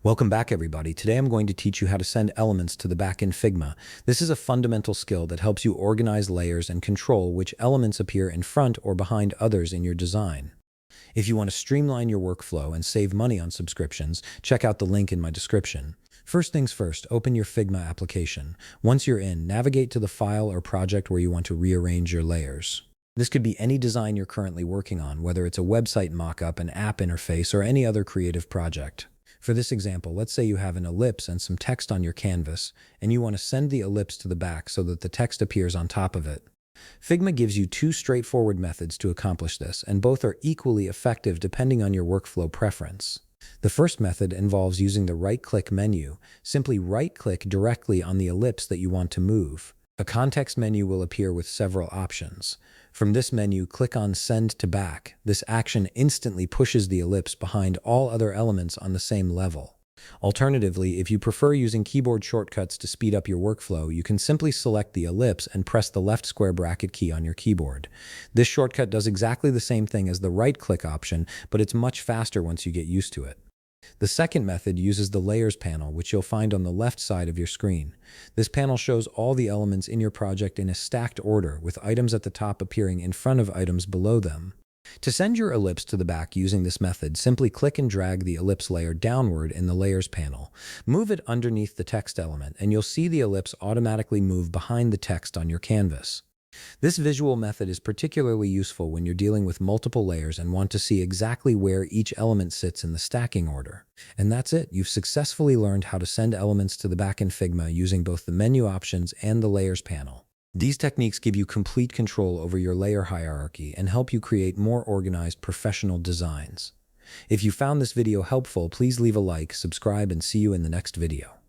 Welcome back, everybody. Today I'm going to teach you how to send elements to the back in Figma. This is a fundamental skill that helps you organize layers and control which elements appear in front or behind others in your design. If you want to streamline your workflow and save money on subscriptions, check out the link in my description. First things first, open your Figma application. Once you're in, navigate to the file or project where you want to rearrange your layers. This could be any design you're currently working on, whether it's a website mockup, an app interface, or any other creative project. For this example, let's say you have an ellipse and some text on your canvas, and you want to send the ellipse to the back so that the text appears on top of it. Figma gives you two straightforward methods to accomplish this, and both are equally effective depending on your workflow preference. The first method involves using the right-click menu. Simply right-click directly on the ellipse that you want to move. A context menu will appear with several options. From this menu, click on Send to Back. This action instantly pushes the ellipse behind all other elements on the same level. Alternatively, if you prefer using keyboard shortcuts to speed up your workflow, you can simply select the ellipse and press the left square bracket key on your keyboard. This shortcut does exactly the same thing as the right-click option, but it's much faster once you get used to it. The second method uses the Layers panel, which you'll find on the left side of your screen. This panel shows all the elements in your project in a stacked order, with items at the top appearing in front of items below them. To send your ellipse to the back using this method, simply click and drag the ellipse layer downward in the Layers panel. Move it underneath the text element, and you'll see the ellipse automatically move behind the text on your canvas. This visual method is particularly useful when you're dealing with multiple layers and want to see exactly where each element sits in the stacking order. And that's it. You've successfully learned how to send elements to the back in Figma using both the menu options and the Layers panel. These techniques give you complete control over your layer hierarchy and help you create more organized professional designs. If you found this video helpful, please leave a like, subscribe, and see you in the next video.